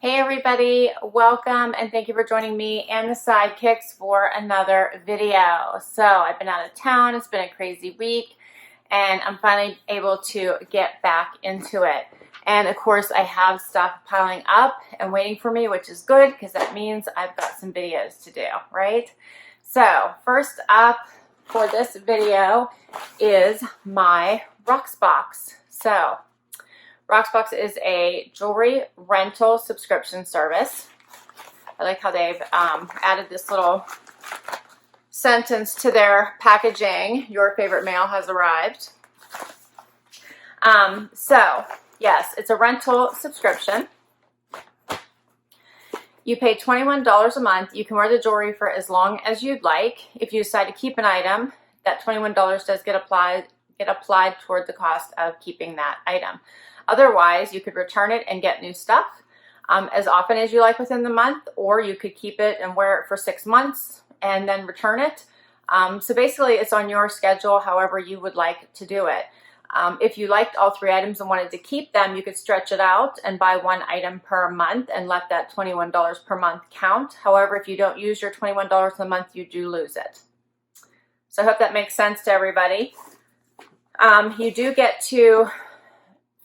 Hey everybody, welcome and thank you for joining me and the sidekicks for another video. So I've been out of town, it's been a crazy week, and I'm finally able to get back into it. And of course I have stuff piling up and waiting for me, which is good because that means I've got some videos to do, right? So first up for this video is my Rocksbox. So Rocksbox is a jewelry rental subscription service. I like how they've added this little sentence to their packaging. Your favorite mail has arrived. So, yes, it's a rental subscription. You pay $21 a month. You can wear the jewelry for as long as you'd like. If you decide to keep an item, that $21 does get applied toward the cost of keeping that item. Otherwise, you could return it and get new stuff as often as you like within the month, or you could keep it and wear it for 6 months and then return it. So basically, it's on your schedule, however you would like to do it. If you liked all 3 items and wanted to keep them, you could stretch it out and buy 1 item per month and let that $21 per month count. However, if you don't use your $21 a month, you do lose it. So I hope that makes sense to everybody. You do get to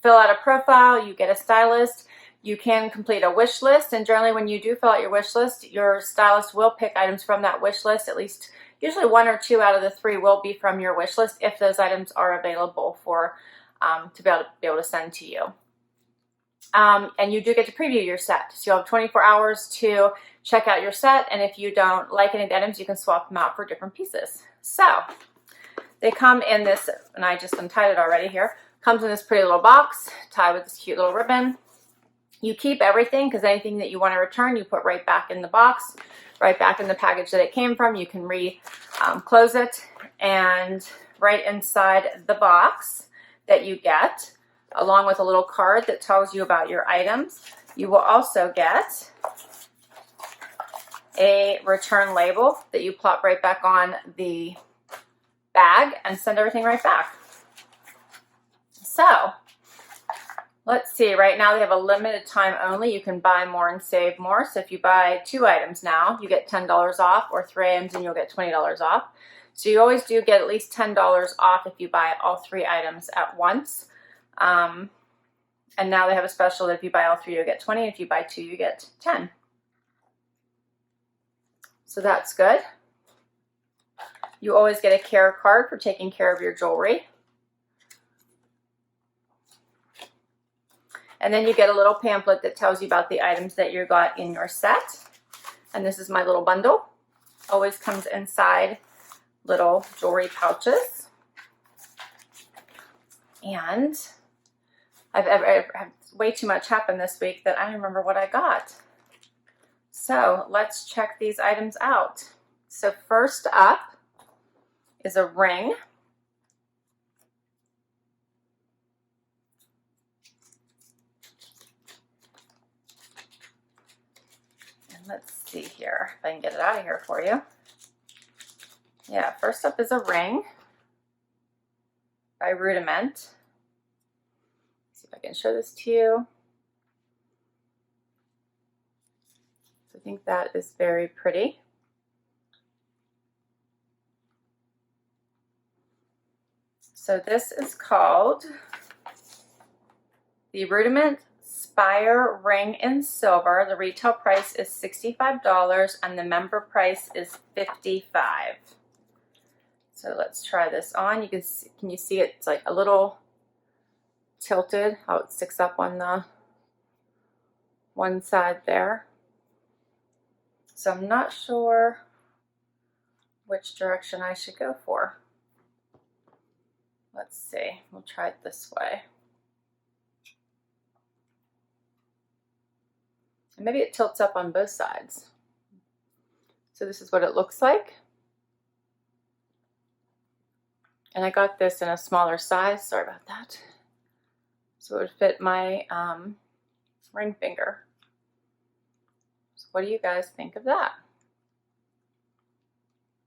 fill out a profile, you get a stylist, you can complete a wish list, and generally when you do fill out your wish list, your stylist will pick items from that wish list. At least usually 1 or 2 out of the 3 will be from your wish list if those items are available for to be able to send to you. And you do get to preview your set. So you'll have 24 hours to check out your set, and if you don't like any of the items, you can swap them out for different pieces. So they come in this, and I just untied it already here, comes in this pretty little box, tied with this cute little ribbon. You keep everything because anything that you want to return, you put right back in the box, right back in the package that it came from. You can close it, and right inside the box that you get, along with a little card that tells you about your items, you will also get a return label that you plop right back on the bag and send everything right back. So let's see, right now they have a limited time only. You can buy more and save more. So if you buy 2 items now, you get $10 off, or 3 items and you'll get $20 off. So you always do get at least $10 off if you buy all 3 items at once. And now they have a special that if you buy all 3, you'll get 20. If you buy 2, you get 10. So that's good. You always get a care card for taking care of your jewelry. And then you get a little pamphlet that tells you about the items that you got in your set. And this is my little bundle. Always comes inside little jewelry pouches. And I've had way too much happen this week that I don't remember what I got. So let's check these items out. So first up is a ring. Let's see here if I can get it out of here for you. Yeah, first up is a ring by Rudiment. See if I can show this to you. So I think that is very pretty. So this is called the Rudiment Spire ring in silver. The retail price is $65 and the member price is $55. So let's try this on. You can you see it's like a little tilted, how it sticks up on the one side there. So I'm not sure which direction I should go for. Let's see, we'll try it this way. And maybe it tilts up on both sides. So this is what it looks like. And I got this in a smaller size, sorry about that. So it would fit my ring finger. So what do you guys think of that?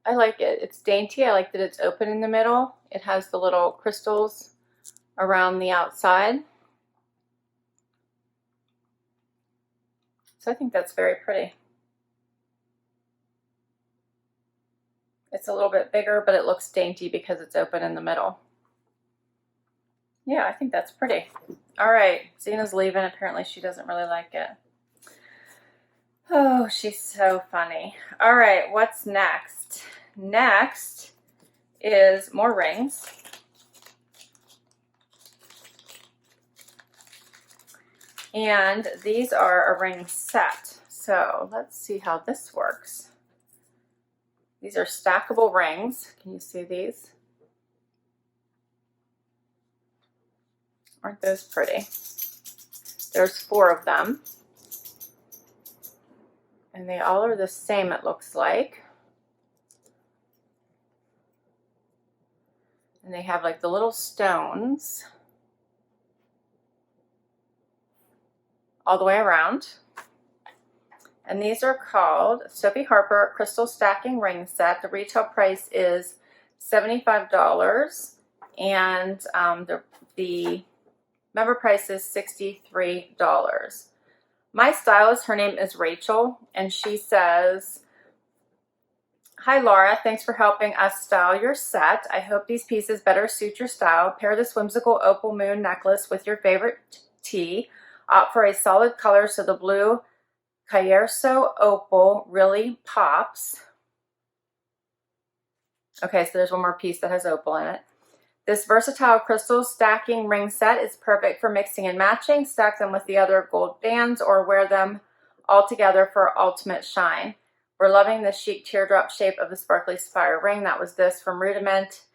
I like it. It's dainty. I like that it's open in the middle. It has the little crystals around the outside. So I think that's very pretty. It's a little bit bigger, but it looks dainty because it's open in the middle. Yeah, I think that's pretty. All right, Zena's leaving. Apparently she doesn't really like it. Oh, she's so funny. All right, what's next? Next is more rings. And these are a ring set. So let's see how this works. These are stackable rings. Can you see these? Aren't those pretty? There's 4 of them. And they all are the same, it looks like. And they have like the little stones all the way around. And these are called Sophie Harper Crystal Stacking Ring Set. The retail price is $75, and the member price is $63. My stylist, her name is Rachel, and she says, "Hi Laura, thanks for helping us style your set. I hope these pieces better suit your style. Pair this whimsical opal moon necklace with your favorite tea. Opt for a solid color so the blue Kierso opal really pops." Okay, so there's one more piece that has opal in it. "This versatile crystal stacking ring set is perfect for mixing and matching. Stack them with the other gold bands or wear them all together for ultimate shine. We're loving the chic teardrop shape of the sparkly Spire ring." That was this from Rudiment.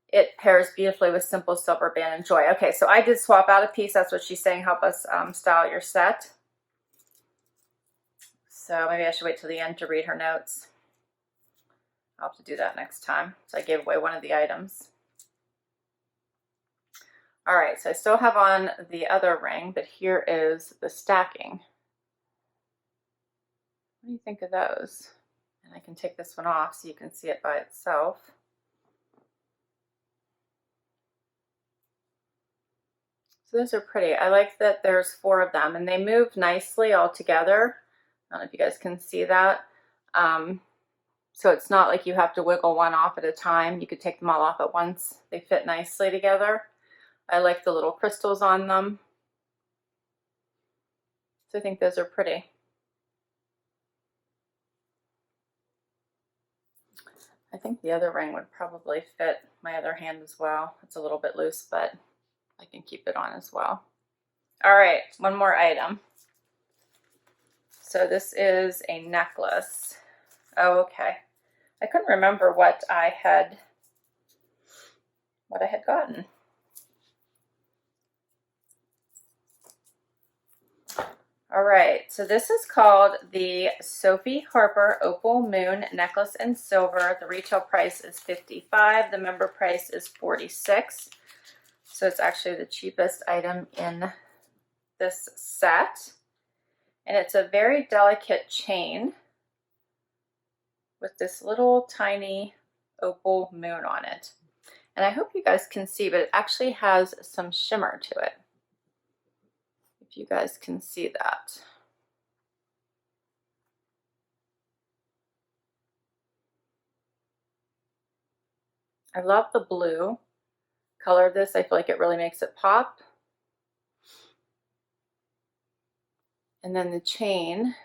"It pairs beautifully with simple silver band and joy." Okay, so I did swap out a piece. That's what she's saying. Help us style your set. So maybe I should wait till the end to read her notes. I'll have to do that next time. So I gave away one of the items. All right, so I still have on the other ring, but here is the stacking. What do you think of those? And I can take this one off so you can see it by itself. So those are pretty. I like that there's 4 of them, and they move nicely all together. I don't know if you guys can see that. So it's not like you have to wiggle one off at a time. You could take them all off at once. They fit nicely together. I like the little crystals on them. So I think those are pretty. I think the other ring would probably fit my other hand as well. It's a little bit loose, but I can keep it on as well. All right, one more item. So this is a necklace. Oh, okay. I couldn't remember what I had gotten. All right, so this is called the Sophie Harper Opal Moon Necklace in Silver. The retail price is $55. The member price is $46. So it's actually the cheapest item in this set. And it's a very delicate chain with this little tiny opal moon on it. And I hope you guys can see, but it actually has some shimmer to it. If you guys can see that. I love the blue color of this. I feel like it really makes it pop. And then the chain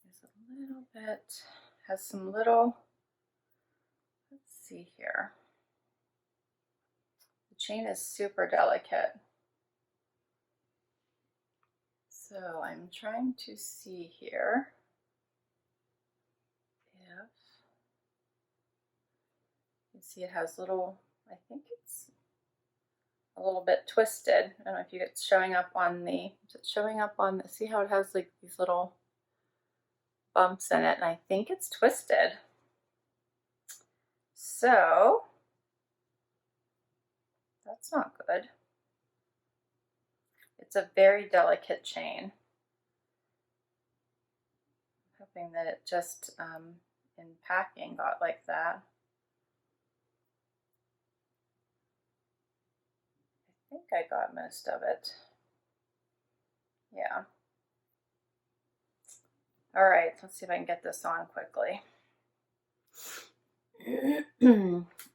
is a little bit, has some little, let's see here. The chain is super delicate. So I'm trying to see here if you see it has little, I think it's a little bit twisted. I don't know if it's showing up on the, is it showing up on the, see how it has like these little bumps in it, and I think it's twisted. So that's not good. It's a very delicate chain. I'm hoping that it just in packing got like that. I think I got most of it. Yeah. All right, let's see if I can get this on quickly.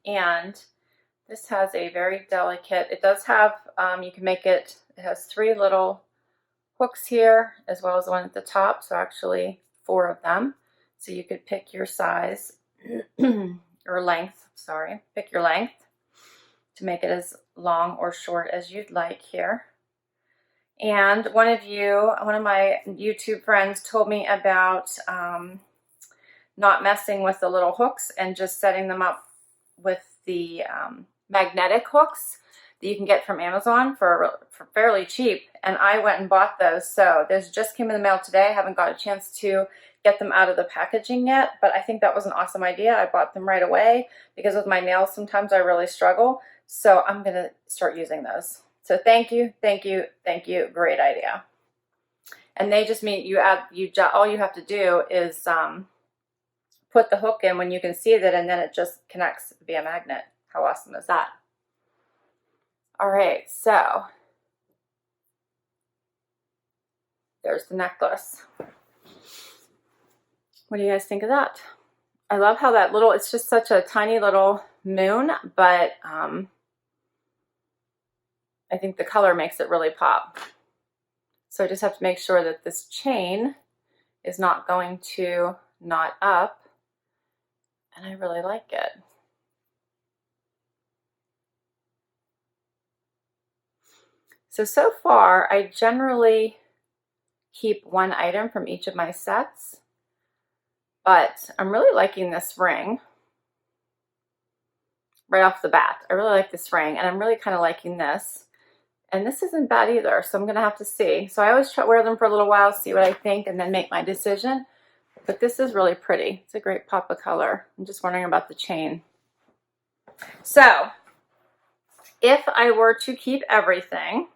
And this has a very delicate, it does have, you can make it, it has 3 little hooks here as well as the one at the top, so actually 4 of them. So you could pick your size or length, sorry, pick your length to make it as long or short as you'd like here. And one of my YouTube friends told me about not messing with the little hooks and just setting them up with the magnetic hooks that you can get from Amazon for fairly cheap. And I went and bought those. So those just came in the mail today. I haven't got a chance to get them out of the packaging yet, but I think that was an awesome idea. I bought them right away because with my nails sometimes I really struggle. So I'm going to start using those. So thank you, thank you, thank you. Great idea. And they just mean all you have to do is put the hook in when you can see it, and then it just connects via magnet. How awesome is that? All right, so there's the necklace. What do you guys think of that? I love how that little, it's just such a tiny little moon, but I think the color makes it really pop. So I just have to make sure that this chain is not going to knot up, and I really like it. So far, I generally keep 1 item from each of my sets, but I'm really liking this ring right off the bat. I really like this ring, and I'm really kind of liking this. And this isn't bad either, so I'm going to have to see. So I always try to wear them for a little while, see what I think, and then make my decision. But this is really pretty. It's a great pop of color. I'm just wondering about the chain. So if I were to keep everything,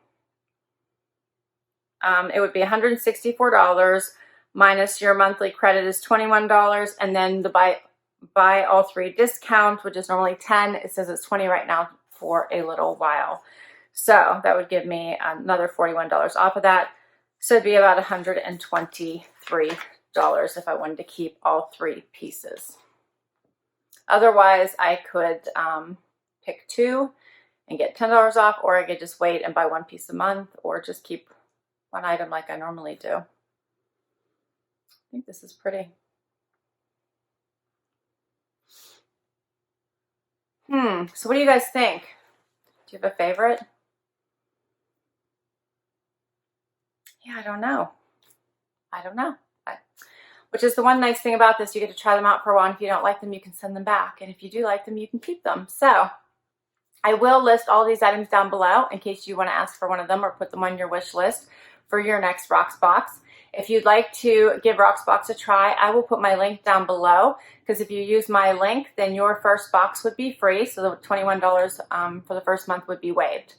it would be $164 minus your monthly credit is $21, and then the buy all 3 discount, which is normally $10. It says it's $20 right now for a little while. So that would give me another $41 off of that. So it'd be about $123 if I wanted to keep all 3 pieces. Otherwise, I could pick 2 and get $10 off, or I could just wait and buy 1 piece a month, or just keep 1 item like I normally do. I think this is pretty. So what do you guys think? Do you have a favorite? Yeah, I don't know. Which is the one nice thing about this, you get to try them out for a while, and if you don't like them, you can send them back. And if you do like them, you can keep them. So I will list all these items down below in case you want to ask for one of them or put them on your wish list for your next Rocksbox. If you'd like to give Rocksbox a try, I will put my link down below, because if you use my link, then your first box would be free. So the $21 for the first month would be waived.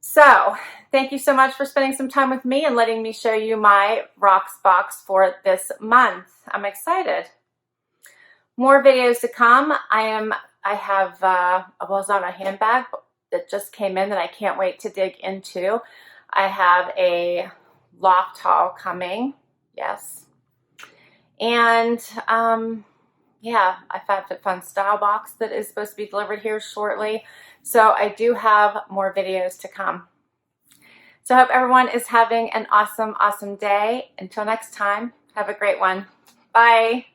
So thank you so much for spending some time with me and letting me show you my Rocksbox for this month. I'm excited. More videos to come. I have was on a handbag that just came in that I can't wait to dig into. I have a loft haul coming. Yes. And yeah, I have a fun style box that is supposed to be delivered here shortly. So I do have more videos to come. So I hope everyone is having an awesome, awesome day. Until next time, have a great one. Bye.